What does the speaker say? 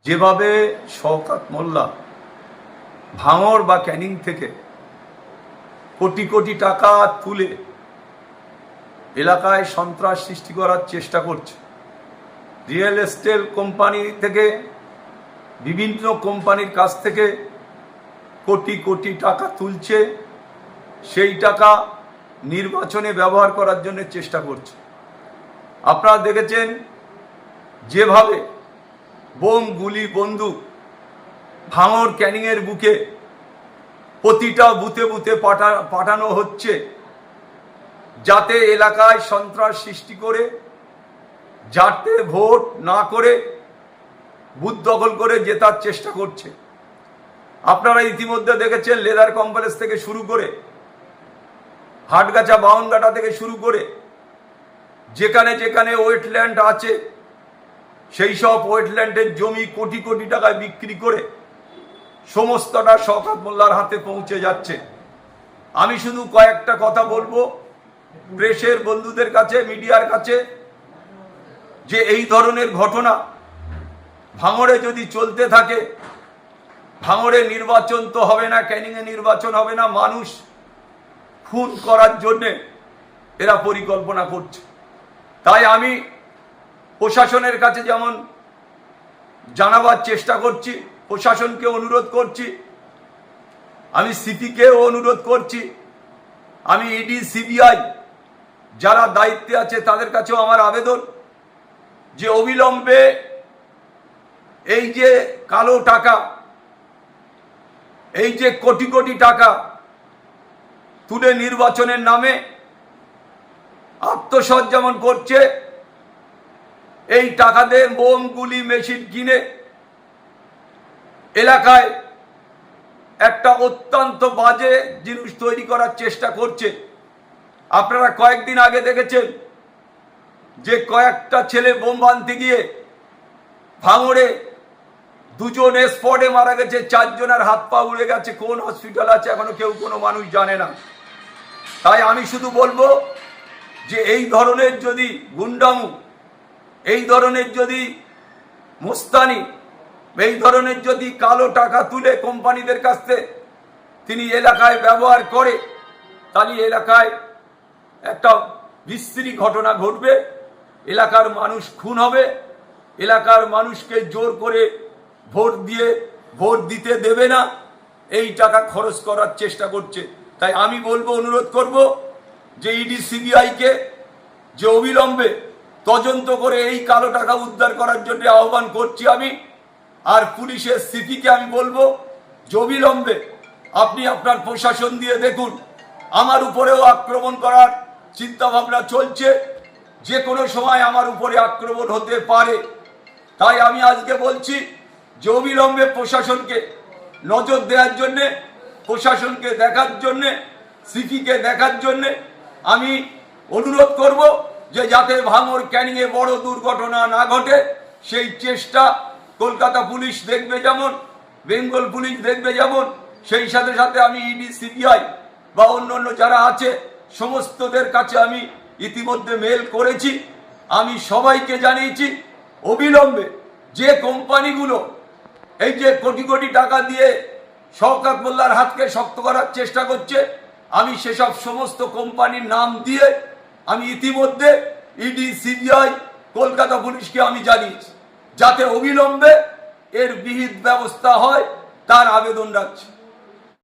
যেভাবে শওকত মোল্লা ভাঙড় বা ক্যানিং থেকে কোটি কোটি টাকা তুলে এলাকায় সন্ত্রাস সৃষ্টি করার চেষ্টা করছে, রিয়েল এস্টেট কোম্পানি থেকে বিভিন্ন কোম্পানির কাছ থেকে কোটি কোটি টাকা তুলছে, সেই টাকা নির্বাচনে ব্যবহার করার জন্য চেষ্টা করছে। আপনারা দেখেছেন যেভাবে বোম, গুলি, বন্দুক ভাঙড় ক্যানিংয়ের বুকে প্রতিটা বুথে বুথে পাঠানো হচ্ছে, যাতে এলাকায় সন্ত্রাস সৃষ্টি করে, যাতে ভোট না করে বুথ দখল করে জেতার চেষ্টা করছে। আপনারা ইতিমধ্যে দেখেছেন লেদার কমপ্লেক্স থেকে শুরু করে হাটগাছা, বাউনঘাটা থেকে শুরু করে যেখানে যেখানে ওয়েটল্যান্ড আছে সেই সব ওয়েটল্যান্ডের জমি কোটি কোটি টাকায় বিক্রি করে সমস্তটা শওকত মোল্লার হাতে পৌঁছে যাচ্ছে। আমি শুধু কয়েকটা কথা বলবো প্রেসের বন্ধুদের কাছে, মিডিয়ার কাছে, যে এই ধরনের ঘটনা ভাঙড়ে যদি চলতে থাকে, ভাঙড়ে নির্বাচন তো হবে না, ক্যানিংয়ে নির্বাচন হবে না, মানুষ খুন করার জন্যে এরা পরিকল্পনা করছে। তাই আমি প্রশাসনের কাছে যেমন জানাবার চেষ্টা করছি, প্রশাসনকে অনুরোধ করছি, আমি সিপিকেও অনুরোধ করছি, আমি ইডি, সিবিআই যারা দায়িত্বে আছে তাদের কাছেও আমার আবেদন যে অবিলম্বে এই যে কালো টাকা, এই যে কোটি কোটি টাকা তুলে নির্বাচনের নামে আত্মসাৎ যেমন করছে, এই টাকা দিয়ে বোম, গুলি, মেশিন কিনে এলাকায় একটা অত্যন্ত বাজে জিনিস তৈরি করার চেষ্টা করছে। আপনারা কয়েকদিন আগে দেখেছেন যে কয়েকটা ছেলে বোম বাঁধতে গিয়ে ভাঙড়ে দুজন স্পটে মারা গেছে, 4 জনের হাত পা উড়ে গেছে, কোন হসপিটাল আছে এখনো কেউ কোনো মানুষ জানে না। তাই আমি শুধু বলবো যে এই ধরনের যদি গুন্ডামু, এই ধরনের যদি মুস্তানি, এই ধরনের যদি কালো টাকা তুলে কোম্পানিদের কাছ থেকে তিনি এলাকায় ব্যবহার করে, তাহলে এলাকায় একটা বিশ্রী ঘটনা ঘটবে, এলাকার মানুষ খুন হবে, এলাকার মানুষকে জোর করে ভোট দিতে দেবে না, এই টাকা খরচ করার চেষ্টা করছে। তাই আমি বলবো, অনুরোধ করব যে ইডি, সিবিআইকে যে অবিলম্বে তদন্ত করে এই কালো টাকা উদ্ধার করার জন্য আহ্বান করছি আমি। আর পুলিশের সিপিকে আমি বলবো যে অবিলম্বে আপনি আপনার প্রশাসন দিয়ে দেখুন, আমার উপরেও আক্রমণ করার চিন্তা ভাবনা চলছে, যে কোনো সময় আমার উপরে আক্রমণ হতে পারে। তাই আমি আজকে বলছি যে অবিলম্বে প্রশাসনকে নজর দেওয়ার জন্যে, প্রশাসনকে দেখার জন্যে, সিপিকে দেখার জন্যে আমি অনুরোধ করব যে যাতে ভাঙড় ক্যানিংয়ে বড় দুর্ঘটনা না ঘটে সেই চেষ্টা কলকাতা পুলিশ দেখবে যেমন, বেঙ্গল পুলিশ দেখবে যেমন, সেই সাথে সাথে আমি ইডি, সিবিআই বা অন্য যারা আছে সমস্তদের কাছে আমি ইতিমধ্যে মেল করেছি। আমি সবাইকে জানিয়েছি অবিলম্বে যে কোম্পানিগুলো এই যে কোটি কোটি টাকা দিয়ে শওকত মোল্লার হাতকে শক্ত করার চেষ্টা করছে, আমি সেসব সমস্ত কোম্পানির নাম দিয়ে আমি ইতিমধ্যে ইডি, সিবিআই, কলকাতা পুলিশকে আমি জানিয়েছি, যাতে অবিলম্বে এর বিহিত ব্যবস্থা হয় তার আবেদন রাখছি।